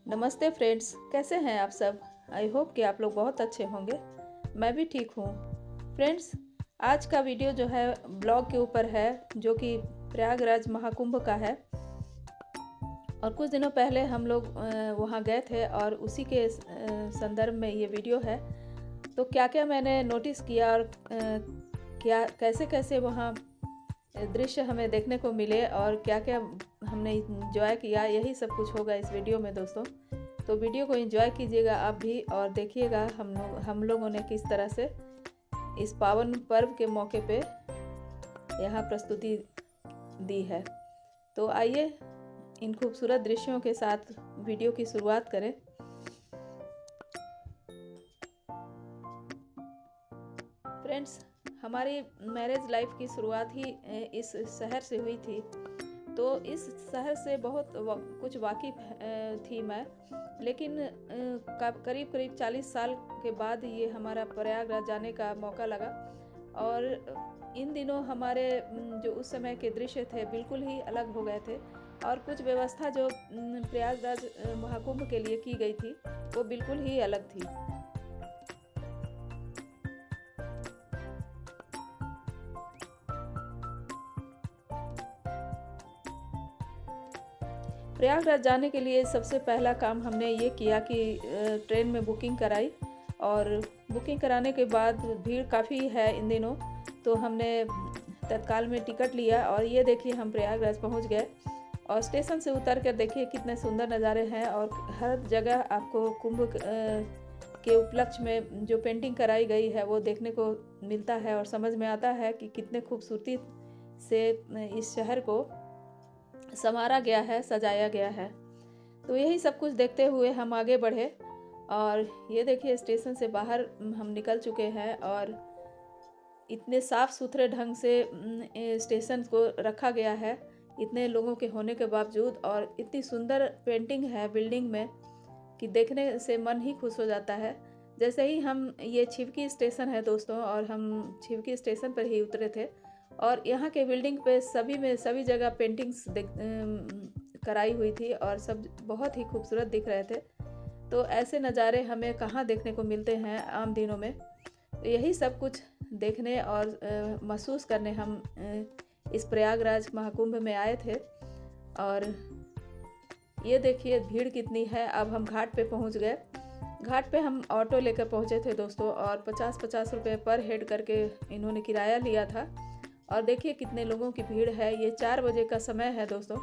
नमस्ते फ्रेंड्स, कैसे हैं आप सब। आई होप कि आप लोग बहुत अच्छे होंगे। मैं भी ठीक हूँ। फ्रेंड्स, आज का वीडियो जो है ब्लॉग के ऊपर है, जो कि प्रयागराज महाकुंभ का है। और कुछ दिनों पहले हम लोग वहाँ गए थे और उसी के संदर्भ में ये वीडियो है। तो क्या क्या मैंने नोटिस किया और क्या कैसे कैसे वहाँ दृश्य हमें देखने को मिले और क्या क्या हमने इंजॉय किया, यही सब कुछ होगा इस वीडियो में दोस्तों। तो वीडियो को एंजॉय कीजिएगा आप भी और देखिएगा हम लोगों ने किस तरह से इस पावन पर्व के मौके पे यहाँ प्रस्तुति दी है। तो आइए इन खूबसूरत दृश्यों के साथ वीडियो की शुरुआत करें। फ्रेंड्स, हमारी मैरिज लाइफ की शुरुआत ही इस शहर से हुई थी। तो इस शहर से बहुत कुछ वाकिफ़ थी मैं, लेकिन करीब करीब 40 साल के बाद ये हमारा प्रयागराज जाने का मौका लगा। और इन दिनों हमारे जो उस समय के दृश्य थे बिल्कुल ही अलग हो गए थे। और कुछ व्यवस्था जो प्रयागराज महाकुंभ के लिए की गई थी वो बिल्कुल ही अलग थी। प्रयागराज जाने के लिए सबसे पहला काम हमने ये किया कि ट्रेन में बुकिंग कराई। और बुकिंग कराने के बाद भीड़ काफ़ी है इन दिनों, तो हमने तत्काल में टिकट लिया और ये देखिए हम प्रयागराज पहुंच गए। और स्टेशन से उतर कर देखिए कितने सुंदर नज़ारे हैं और हर जगह आपको कुंभ के उपलक्ष्य में जो पेंटिंग कराई गई है वो देखने को मिलता है और समझ में आता है कि कितने खूबसूरती से इस शहर को संवारा गया है, सजाया गया है। तो यही सब कुछ देखते हुए हम आगे बढ़े और ये देखिए स्टेशन से बाहर हम निकल चुके हैं और इतने साफ़ सुथरे ढंग से स्टेशन को रखा गया है इतने लोगों के होने के बावजूद। और इतनी सुंदर पेंटिंग है बिल्डिंग में कि देखने से मन ही खुश हो जाता है। जैसे ही हम ये छिवकी स्टेशन है दोस्तों, और हम छिवकी स्टेशन पर ही उतरे थे और यहाँ के बिल्डिंग पे सभी जगह पेंटिंग्स कराई हुई थी और सब बहुत ही खूबसूरत दिख रहे थे। तो ऐसे नज़ारे हमें कहाँ देखने को मिलते हैं आम दिनों में। तो यही सब कुछ देखने और महसूस करने हम इस प्रयागराज महाकुंभ में आए थे। और ये देखिए भीड़ कितनी है। अब हम घाट पे पहुंच गए। घाट पे हम ऑटो लेकर पहुंचे थे दोस्तों और 50-50 रुपये पर हेड करके इन्होंने किराया लिया था। और देखिए कितने लोगों की भीड़ है। ये 4 बजे का समय है दोस्तों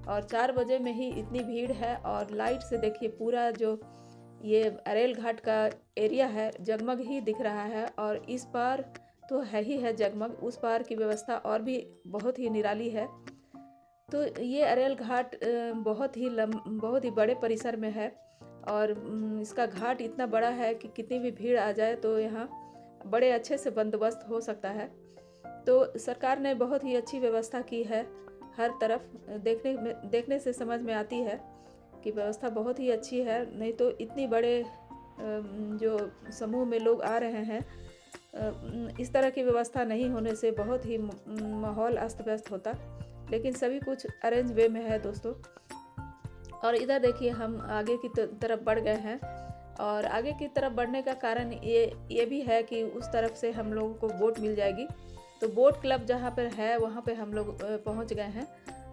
और 4 बजे में ही इतनी भीड़ है। और लाइट से देखिए पूरा जो ये अरेल घाट का एरिया है जगमग ही दिख रहा है। और इस पार तो है ही है जगमग, उस पार की व्यवस्था और भी बहुत ही निराली है। तो ये अरेल घाट बहुत ही बड़े परिसर में है और इसका घाट इतना बड़ा है कि कितनी भी भीड़ आ जाए तो यहाँ बड़े अच्छे से बंदोबस्त हो सकता है। तो सरकार ने बहुत ही अच्छी व्यवस्था की है। हर तरफ देखने से समझ में आती है कि व्यवस्था बहुत ही अच्छी है। नहीं तो इतनी बड़े जो समूह में लोग आ रहे हैं, इस तरह की व्यवस्था नहीं होने से बहुत ही माहौल अस्त व्यस्त होता। लेकिन सभी कुछ अरेंज वे में है दोस्तों। और इधर देखिए हम आगे की तरफ बढ़ गए हैं। और आगे की तरफ बढ़ने का कारण ये भी है कि उस तरफ से हम लोगों को बोट मिल जाएगी। तो बोट क्लब जहाँ पर है वहाँ पे हम लोग पहुँच गए हैं,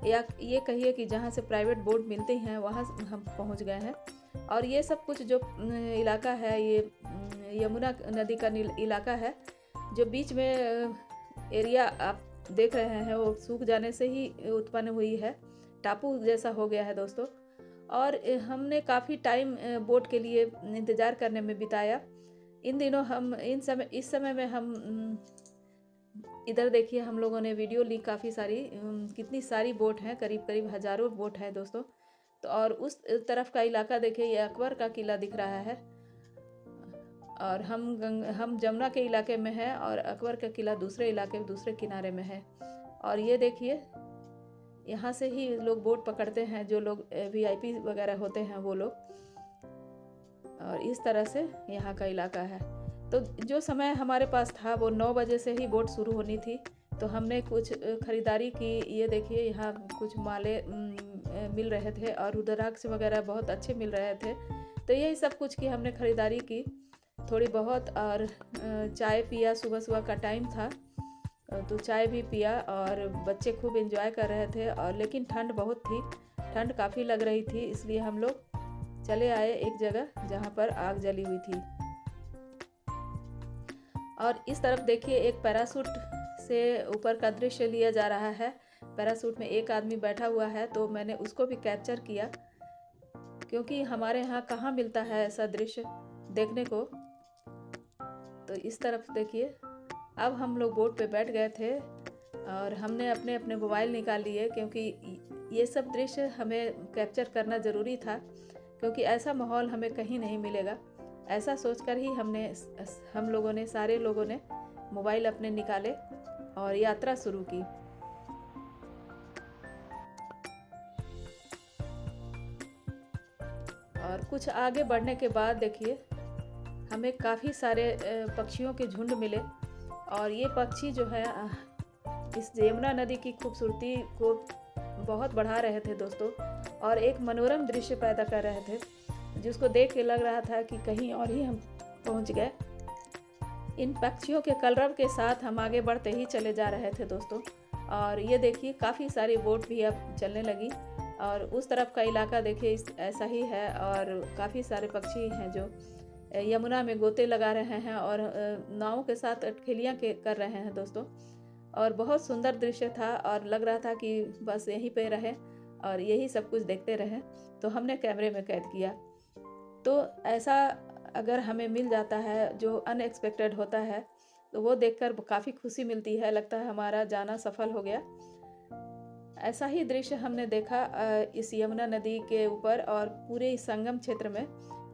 या ये कहिए कि जहाँ से प्राइवेट बोट मिलते हैं वहाँ हम पहुँच गए हैं। और ये सब कुछ जो इलाका है ये यमुना नदी का इलाका है। जो बीच में एरिया आप देख रहे हैं वो सूख जाने से ही उत्पन्न हुई है, टापू जैसा हो गया है दोस्तों। और हमने काफ़ी टाइम बोट के लिए इंतज़ार करने में बिताया। इन दिनों हम इस समय में हम इधर देखिए हम लोगों ने वीडियो ली काफ़ी सारी, कितनी सारी बोट हैं, करीब करीब हज़ारों बोट है दोस्तों। तो और उस तरफ का इलाका देखिए ये अकबर का किला दिख रहा है। और हम जमुना के इलाके में हैं और अकबर का किला दूसरे इलाके दूसरे किनारे में है। और ये देखिए यहाँ से ही लोग बोट पकड़ते हैं, जो लोग VIP वगैरह होते हैं वो लोग। और इस तरह से यहाँ का इलाका है। तो जो समय हमारे पास था वो 9 बजे से ही बोट शुरू होनी थी। तो हमने कुछ ख़रीदारी की। ये देखिए यहाँ कुछ माले मिल रहे थे और रुद्राक्ष वगैरह बहुत अच्छे मिल रहे थे। तो यही सब कुछ की हमने ख़रीदारी की थोड़ी बहुत, और चाय पिया, सुबह सुबह का टाइम था तो चाय भी पिया, और बच्चे खूब एंजॉय कर रहे थे। और लेकिन ठंड बहुत थी, ठंड काफ़ी लग रही थी, इसलिए हम लोग चले आए एक जगह जहाँ पर आग जली हुई थी। और इस तरफ देखिए एक पैराशूट से ऊपर का दृश्य लिया जा रहा है। पैराशूट में एक आदमी बैठा हुआ है, तो मैंने उसको भी कैप्चर किया, क्योंकि हमारे यहाँ कहाँ मिलता है ऐसा दृश्य देखने को। तो इस तरफ देखिए, अब हम लोग बोट पे बैठ गए थे और हमने अपने अपने मोबाइल निकाल लिए, क्योंकि ये सब दृश्य हमें कैप्चर करना ज़रूरी था, क्योंकि ऐसा माहौल हमें कहीं नहीं मिलेगा। ऐसा सोचकर ही हम लोगों ने, सारे लोगों ने मोबाइल अपने निकाले और यात्रा शुरू की। और कुछ आगे बढ़ने के बाद देखिए हमें काफ़ी सारे पक्षियों के झुंड मिले, और ये पक्षी जो है इस यमुना नदी की खूबसूरती को बहुत बढ़ा रहे थे दोस्तों, और एक मनोरम दृश्य पैदा कर रहे थे, जिसको देख के लग रहा था कि कहीं और ही हम पहुंच गए। इन पक्षियों के कलरव के साथ हम आगे बढ़ते ही चले जा रहे थे दोस्तों। और ये देखिए काफ़ी सारी बोट भी अब चलने लगी, और उस तरफ का इलाका देखिए ऐसा ही है, और काफ़ी सारे पक्षी हैं जो यमुना में गोते लगा रहे हैं और नावों के साथ अटखेलियाँ कर रहे हैं दोस्तों। और बहुत सुंदर दृश्य था, और लग रहा था कि बस यहीं पे रहे और यही सब कुछ देखते रहे, तो हमने कैमरे में कैद किया। तो ऐसा अगर हमें मिल जाता है जो अनएक्सपेक्टेड होता है, तो वो देखकर काफ़ी खुशी मिलती है, लगता है हमारा जाना सफल हो गया। ऐसा ही दृश्य हमने देखा इस यमुना नदी के ऊपर और पूरे इस संगम क्षेत्र में।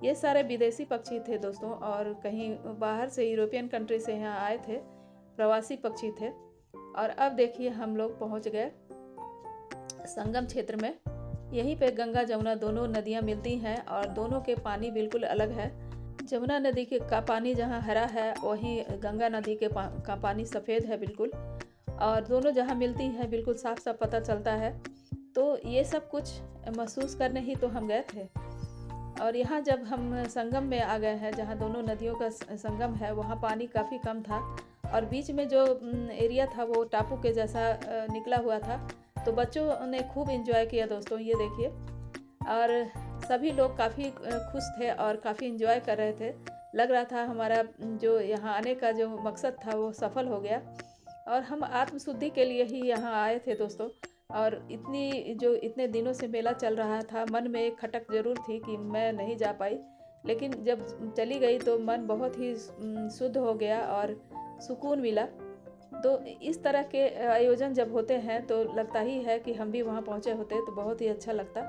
ये सारे विदेशी पक्षी थे दोस्तों, और कहीं बाहर से यूरोपियन कंट्री से यहाँ आए थे, प्रवासी पक्षी थे। और अब देखिए हम लोग पहुँच गए संगम क्षेत्र में। यहीं पे गंगा जमुना दोनों नदियाँ मिलती हैं, और दोनों के पानी बिल्कुल अलग है। जमुना नदी का पानी जहाँ हरा है, वहीं गंगा नदी का पानी सफ़ेद है बिल्कुल, और दोनों जहाँ मिलती हैं बिल्कुल साफ साफ पता चलता है। तो ये सब कुछ महसूस करने ही तो हम गए थे। और यहाँ जब हम संगम में आ गए हैं, जहाँ दोनों नदियों का संगम है, वहाँ पानी काफ़ी कम था, और बीच में जो एरिया था वो टापू के जैसा निकला हुआ था। तो बच्चों ने खूब एंजॉय किया दोस्तों, ये देखिए। और सभी लोग काफ़ी खुश थे और काफ़ी एंजॉय कर रहे थे। लग रहा था हमारा जो यहाँ आने का जो मकसद था वो सफल हो गया, और हम आत्मशुद्धि के लिए ही यहाँ आए थे दोस्तों। और इतने दिनों से मेला चल रहा था, मन में एक खटक ज़रूर थी कि मैं नहीं जा पाई, लेकिन जब चली गई तो मन बहुत ही शुद्ध हो गया और सुकून मिला। तो इस तरह के आयोजन जब होते हैं तो लगता ही है कि हम भी वहाँ पहुँचे होते तो बहुत ही अच्छा लगता।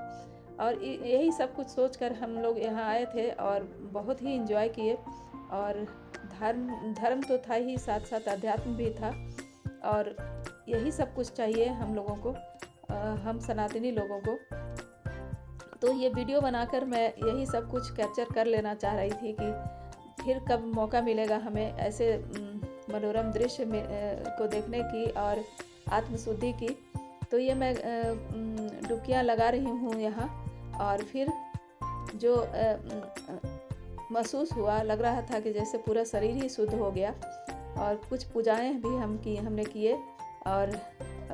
और यही सब कुछ सोचकर हम लोग यहाँ आए थे और बहुत ही एंजॉय किए। और धर्म तो था ही, साथ साथ अध्यात्म भी था, और यही सब कुछ चाहिए हम लोगों को, हम सनातनी लोगों को। तो ये वीडियो बनाकर मैं यही सब कुछ कैप्चर कर लेना चाह रही थी कि फिर कब मौका मिलेगा हमें ऐसे मनोरम दृश्य को देखने की और आत्मशुद्धि की। तो ये मैं डुबकियाँ लगा रही हूँ यहाँ, और फिर जो महसूस हुआ, लग रहा था कि जैसे पूरा शरीर ही शुद्ध हो गया। और कुछ पूजाएं भी हमने किए। और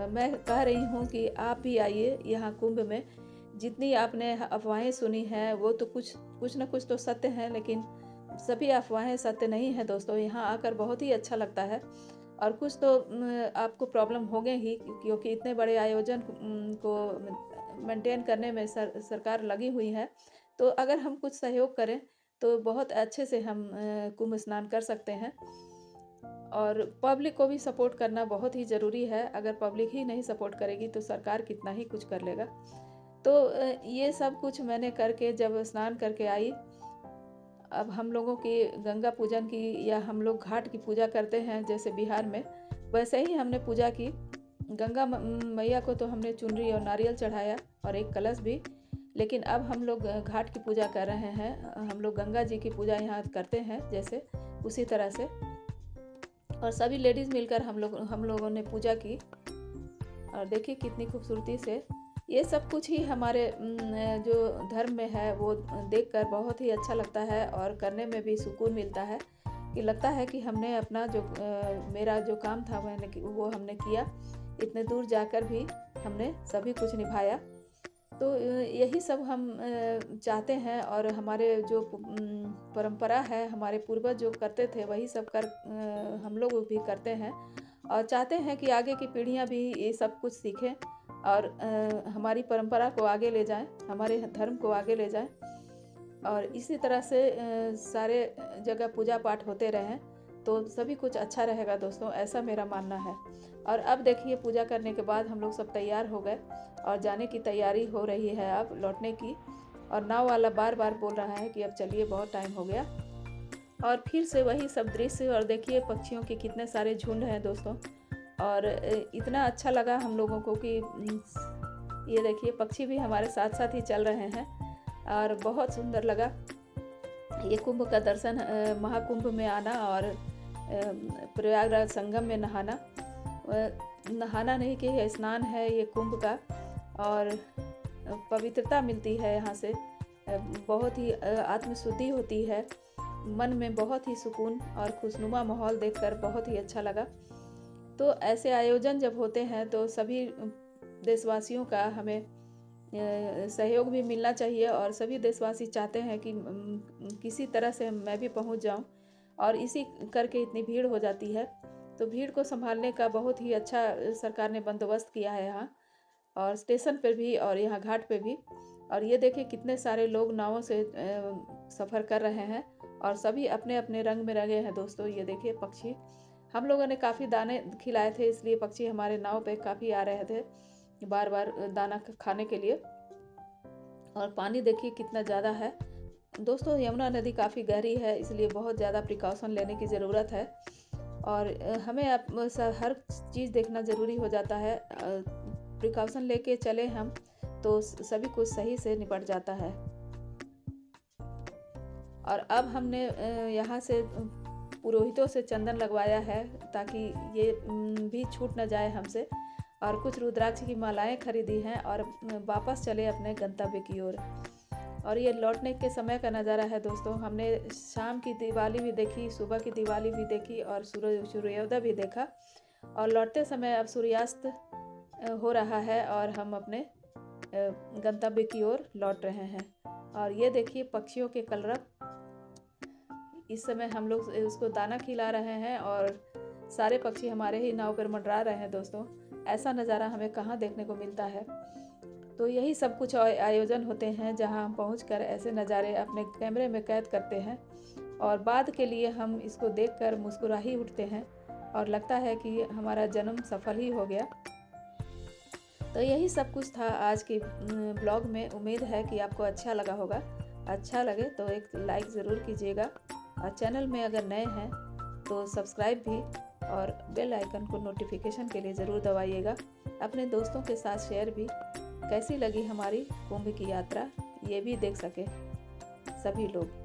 मैं कह रही हूँ कि आप भी आइए यहाँ कुंभ में। जितनी आपने अफवाहें सुनी हैं वो तो कुछ न कुछ तो सत्य हैं, लेकिन सभी अफवाहें सत्य नहीं है दोस्तों। यहाँ आकर बहुत ही अच्छा लगता है, और कुछ तो आपको प्रॉब्लम होंगे ही, क्योंकि इतने बड़े आयोजन को मेंटेन करने में सरकार लगी हुई है। तो अगर हम कुछ सहयोग करें तो बहुत अच्छे से हम कुंभ स्नान कर सकते हैं। और पब्लिक को भी सपोर्ट करना बहुत ही ज़रूरी है। अगर पब्लिक ही नहीं सपोर्ट करेगी तो सरकार कितना ही कुछ कर लेगा। तो ये सब कुछ मैंने करके जब स्नान करके आई, अब हम लोगों की गंगा पूजन की, या हम लोग घाट की पूजा करते हैं जैसे बिहार में, वैसे ही हमने पूजा की। गंगा मैया को तो हमने चुनरी और नारियल चढ़ाया और एक कलश भी। लेकिन अब हम लोग घाट की पूजा कर रहे हैं। हम लोग गंगा जी की पूजा यहाँ करते हैं जैसे, उसी तरह से। और सभी लेडीज़ मिलकर हम लोगों ने पूजा की। और देखिए कितनी खूबसूरती से ये सब कुछ ही हमारे जो धर्म में है वो देखकर बहुत ही अच्छा लगता है और करने में भी सुकून मिलता है कि लगता है कि हमने अपना जो मेरा जो काम था वो हमने किया। इतने दूर जाकर भी हमने सभी कुछ निभाया। तो यही सब हम चाहते हैं और हमारे जो परंपरा है, हमारे पूर्वज जो करते थे वही सब हम लोग भी करते हैं और चाहते हैं कि आगे की पीढ़ियां भी ये सब कुछ सीखें और हमारी परंपरा को आगे ले जाएं, हमारे धर्म को आगे ले जाएं और इसी तरह से सारे जगह पूजा पाठ होते रहें तो सभी कुछ अच्छा रहेगा दोस्तों, ऐसा मेरा मानना है। और अब देखिए पूजा करने के बाद हम लोग सब तैयार हो गए और जाने की तैयारी हो रही है अब लौटने की। और नाव वाला बार बार बोल रहा है कि अब चलिए बहुत टाइम हो गया। और फिर से वही सब दृश्य और देखिए पक्षियों के कितने सारे झुंड हैं दोस्तों। और इतना अच्छा लगा हम लोगों को कि ये देखिए पक्षी भी हमारे साथ साथ ही चल रहे हैं और बहुत सुंदर लगा ये कुंभ का दर्शन, महाकुंभ में आना और प्रयागराज संगम में नहाना। नहाना नहीं कि ये स्नान है ये कुंभ का और पवित्रता मिलती है यहाँ से, बहुत ही आत्मशुद्धि होती है, मन में बहुत ही सुकून और खुशनुमा माहौल देखकर बहुत ही अच्छा लगा। तो ऐसे आयोजन जब होते हैं तो सभी देशवासियों का हमें सहयोग भी मिलना चाहिए और सभी देशवासी चाहते हैं कि किसी तरह से मैं भी पहुंच जाऊं और इसी करके इतनी भीड़ हो जाती है। तो भीड़ को संभालने का बहुत ही अच्छा सरकार ने बंदोबस्त किया है यहाँ और स्टेशन पर भी और यहाँ घाट पे भी। और ये देखिए कितने सारे लोग नावों से सफ़र कर रहे हैं और सभी अपने अपने रंग में रंगे हैं दोस्तों। ये देखिए पक्षी, हम लोगों ने काफ़ी दाने खिलाए थे इसलिए पक्षी हमारे नाव पे काफ़ी आ रहे थे बार बार दाना खाने के लिए। और पानी देखिए कितना ज़्यादा है दोस्तों। यमुना नदी काफ़ी गहरी है इसलिए बहुत ज़्यादा प्रिकॉशन लेने की ज़रूरत है और हमें हर चीज़ देखना ज़रूरी हो जाता है। प्रिकॉशन लेके चले हम तो सभी कुछ सही से निपट जाता है। और अब हमने यहाँ से पुरोहितों से चंदन लगवाया है ताकि ये भी छूट न जाए हमसे। और कुछ रुद्राक्ष की मालाएं खरीदी हैं और वापस चले अपने गंतव्य की ओर। और ये लौटने के समय का नज़ारा है दोस्तों। हमने शाम की दिवाली भी देखी, सुबह की दिवाली भी देखी और सूर्योदय भी देखा। और लौटते समय अब सूर्यास्त हो रहा है और हम अपने गंतव्य की ओर लौट रहे हैं। और ये देखिए पक्षियों के कलरव, इस समय हम लोग उसको दाना खिला रहे हैं और सारे पक्षी हमारे ही नाव पर मंडरा रहे हैं दोस्तों। ऐसा नज़ारा हमें कहाँ देखने को मिलता है। तो यही सब कुछ आयोजन होते हैं जहाँ हम पहुंचकर ऐसे नज़ारे अपने कैमरे में कैद करते हैं और बाद के लिए हम इसको देखकर मुस्कुरा ही उठते हैं और लगता है कि हमारा जन्म सफल ही हो गया। तो यही सब कुछ था आज की ब्लॉग में। उम्मीद है कि आपको अच्छा लगा होगा। अच्छा लगे तो एक लाइक ज़रूर कीजिएगा और चैनल में अगर नए हैं तो सब्सक्राइब भी और बेल आइकन को नोटिफिकेशन के लिए ज़रूर दबाइएगा। अपने दोस्तों के साथ शेयर भी। कैसी लगी हमारी कुंभ की यात्रा ये भी देख सके सभी लोग।